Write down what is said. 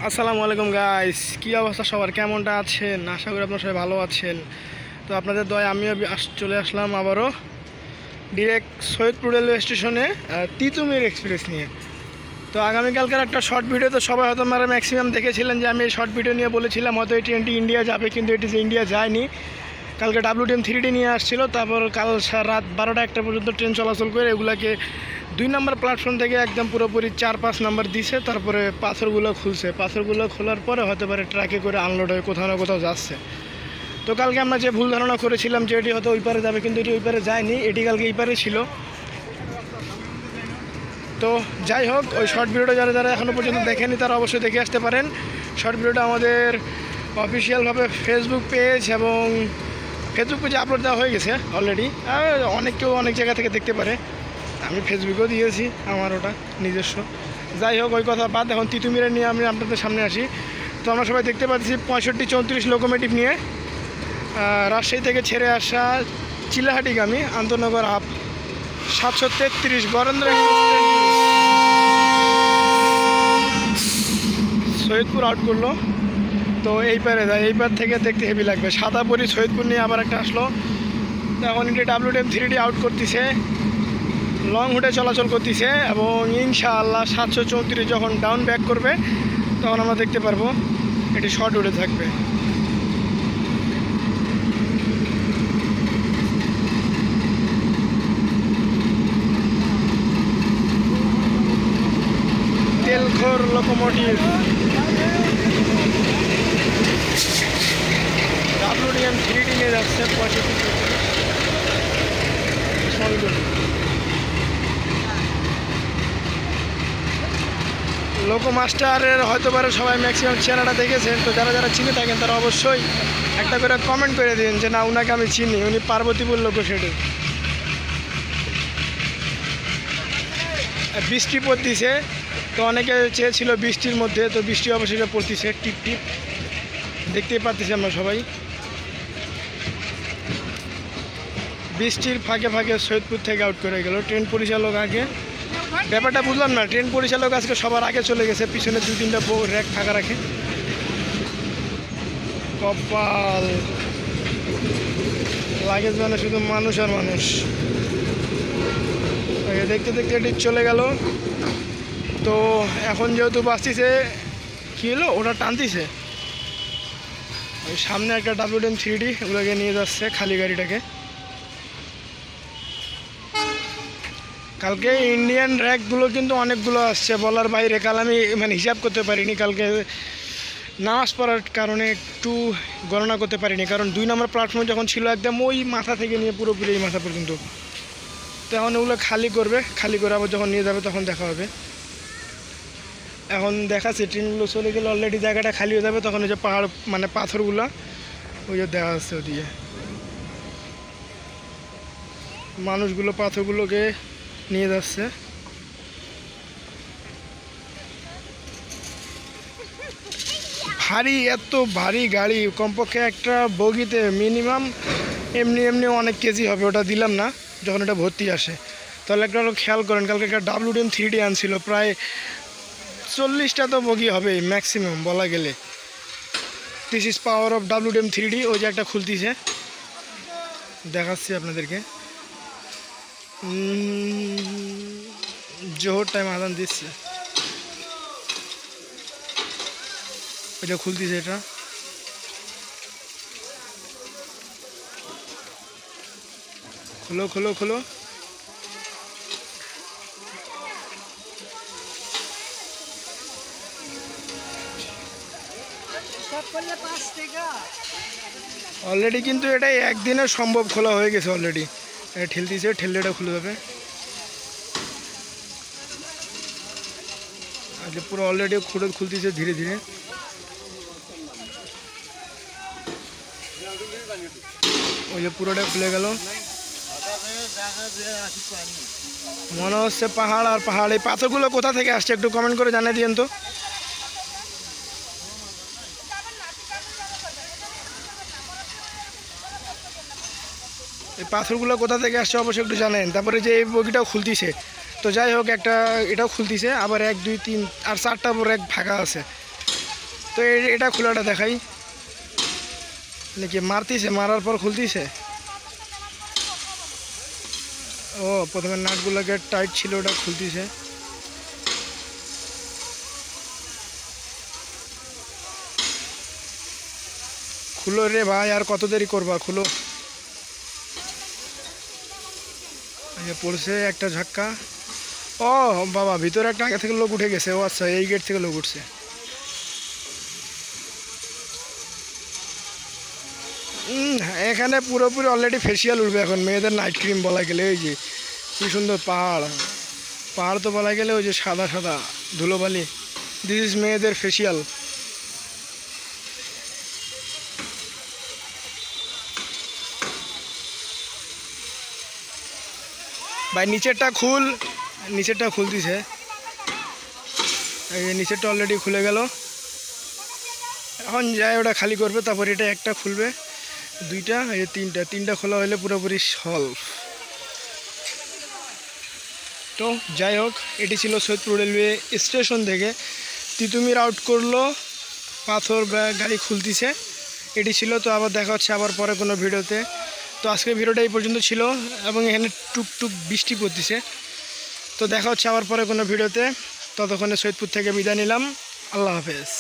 আসসালামু আলাইকুম গাইস, কি অবস্থা সবার, কেমনটা আছেন? আশা করি আপনারা সবাই ভালো আছেন। তো আপনাদের দয় আমিও চলে আসলাম আবারও ডিরেক্ট সৈয়দপুর রেলওয়ে স্টেশনে তিতুমির এক্সপ্রেস নিয়ে। তো আগামীকালকার একটা শর্ট ভিডিও তো সবাই হয়তো আপনারা ম্যাক্সিমাম দেখেছিলেন যে আমি এই শর্ট ভিডিও নিয়ে বলেছিলাম হয়তো এই ট্রেনটি ইন্ডিয়া যাবে, কিন্তু এটি যে ইন্ডিয়া যায়নি। কালকে WTM 3D নিয়ে আসছিল, তারপর কাল রাত 12টা-1টা পর্যন্ত ট্রেন চলাচল করে এগুলাকে 2 নম্বর প্ল্যাটফর্ম থেকে একদম পুরোপুরি 4-5 নম্বর দিছে। তারপরে পাথরগুলো খুলছে, পাথরগুলো খোলার পরে হতে পারে ট্রাকে করে আনলোড হয়ে কোথাও না কোথাও যাচ্ছে। তো কালকে আমরা যে ভুল ধারণা করেছিলাম যে এটি হয়তো ওই পারে যাবে, কিন্তু এটি ওই পারে যায়নি, এটি কালকে এই পারে ছিল। তো যাই হোক, ওই শর্ট ভিডিওটা যারা যারা এখনও পর্যন্ত দেখেনি তারা অবশ্যই দেখে আসতে পারেন। শর্ট ভিডিওটা আমাদের অফিসিয়ালভাবে ফেসবুক পেজ এবং ফেসবুক পেজে আপলোড দেওয়া হয়ে গেছে অলরেডি। কেউ অনেক জায়গা থেকে দেখতে পারে, আমি ফেসবুকেও দিয়েছি আমার ওটা নিজস্ব। যাই হোক, ওই কথা বাদ, এখন তিতুমিরে নিয়ে আমি আপনাদের সামনে আসি। তো আমরা সবাই দেখতে পাচ্ছি 65-34 লোকোমোটিভ নিয়ে রাজশাহী থেকে ছেড়ে আসা চিলাহাটিগামী আন্তনগর আপ 733 বরেন্দ্র সৈয়দপুর আউট করলো। তো এই পারে যায়, এই পার থেকে দেখতে হেভি লাগবে। সাদাপুরি সৈয়দপুর নিয়ে আবার একটা আসলো। তো এখন এটি WTM 3D আউট করতেছে, লং হুটে চলাচল করতেছে এবং ইনশাআল্লাহ 734 যখন ডাউন ব্যাক করবে তখন আমরা দেখতে পারবো এটি শর্ট উঠে থাকবে। তেলখোর লোকোমোটিভ WTM 3D নিয়ে যাচ্ছে 65। লোকো মাস্টারের হয়তো পারে সবাই ম্যাক্সিমাম চেহারাটা দেখেছেন। তো যারা যারা চিনে থাকেন তারা অবশ্যই একটা করে কমেন্ট করে দিন যে না, ওনাকে আমি চিনি, উনি পার্বতীপুর লোকো শেডে। বৃষ্টি পড়তিছে, তো অনেকে চেয়েছিল বৃষ্টির মধ্যে, তো বৃষ্টি অবশ্যই পড়তিছে টিপ টিপ, দেখতেই পাচ্ছি আমরা সবাই। বৃষ্টির ফাঁকে ফাঁকে সৈয়দপুর থেকে আউট করে গেল ট্রেন পরিচালক। আগে ব্যাপারটা বুঝলাম না, ট্রেন পরিচালক আজকে সবার আগে চলে গেছে, পিছনে 2-3টা র্যাক ফাঁকা রাখে। কপাল, লাগেজ মানে শুধু মানুষ আর মানুষ। দেখতে দেখতে এটি চলে গেল। তো এখন যেহেতু বাঁচতিছে, কী হলো, ওটা টানতিছে ওই সামনে একটা WTM 3D ওগুলোকে নিয়ে যাচ্ছে খালি গাড়িটাকে। কালকে ইন্ডিয়ান র্যাকগুলো কিন্তু অনেকগুলো আসছে, বলার বাইরে। কাল আমি হিসাব করতে পারিনি, কালকে নামাজ পড়ার কারণে একটু গণনা করতে পারিনি, কারণ 2 নম্বর প্ল্যাটফর্মে যখন ছিল একদম ওই মাথা থেকে নিয়ে পুরোপুরি এই মাথা পর্যন্ত। তো এখন ওগুলো খালি করবে, খালি করে আবার যখন নিয়ে যাবে তখন দেখা হবে। এখন দেখাচ্ছে ট্রেনগুলো চলে গেলে অলরেডি জায়গাটা খালি হয়ে যাবে, তখন ওই যে পাহাড় পাথরগুলো ওই যে দেখা যাচ্ছে ওদিকে মানুষগুলো পাথরগুলোকে নিয়ে যাচ্ছে। ভারী, এত ভারী গাড়ি, কমপক্ষে একটা বগিতে মিনিমাম এমনি অনেক কেজি হবে, ওটা দিলাম না যখন এটা ভর্তি আসে। তাহলে একটা খেয়াল করেন, কালকে একটা WTM 3D আনছিল, প্রায় 40টা তো বগি হবে ম্যাক্সিমাম বলা গেলে। This is power of WTM 3D। ওই যে একটা খুলতিছে, দেখাচ্ছি আপনাদেরকে। জোহর টাইম আদান দিচ্ছে, এটা খুলতিছে, এটা খোলো খোলো খোলো। অলরেডি কিন্তু এটা একদিনে সম্ভব খোলা হয়ে গেছে অলরেডি। ঠেলতিছে, ঠেললে এটা খুলে যাবে। আজকে পুরো অলরেডি খুলতিছে ধীরে ধীরে। ওই যে পুরোটা খুলে গেল, মনে হচ্ছে পাহাড় আর পাহাড়। এই পাথরগুলো কোথা থেকে আসছে একটু কমেন্ট করে জানিয়ে দিন তো। এই পাথরগুলো কোথা থেকে আসছে অবশ্যই একটু জানেন। তারপরে যে এই বগিটাও খুলতিছে, তো যাই হোক, একটা এটাও খুলতিছে, আবার 1, 2, 3 আর 4টা র্যাক ফাঁকা আছে। তো এটা খোলাটা দেখাই নাকি মারতিছে, মারার পর খুলতিছে। ও প্রথমে নাটগুলোকে টাইট ছিল, ওটা খুলতিছে। খুলো রে ভাই, আর কত দেরি করবা, খুলো। পড়ছে একটা ঝাক্কা। ও বাবা, ভিতরে একটা আগে থেকে লোক উঠে গেছে। ও আচ্ছা, এই গেট থেকে লোক উঠছে। এখানে পুরোপুরি অলরেডি ফেসিয়াল উঠবে এখন, মেয়েদের নাইট ক্রিম বলা গেলে। ওই যে কি সুন্দর পাহাড়, পাহাড় তো বলা গেলে ওই যে সাদা সাদা ধুলোবালি। দিস ইজ মেয়েদের ফেসিয়াল। ভাই নিচেরটা খুল, নিচেরটা খুলতিছে। এই নিচেরটা অলরেডি খুলে গেল। এখন যায় ওটা খালি করবে, তারপর এটা একটা খুলবে, দুইটা, এই তিনটা খোলা হলে পুরোপুরি সলভ। তো যাই হোক, এটি ছিল সৈয়দপুর রেলওয়ে স্টেশন থেকে তিতুমির আউট করলো, পাথর গাড়ি খুলতিছে, এটি ছিল। তো আবার দেখা হচ্ছে আবার পরে কোনো ভিডিওতে। তো আজকের ভিডিওটা এই পর্যন্ত ছিল, এবং এখানে টুকটুক বৃষ্টি পড়তেছে। তো দেখা হচ্ছে আবার পরে কোনো ভিডিওতে। ততক্ষণে সৈয়দপুর থেকে বিদায় নিলাম। আল্লাহ হাফেজ।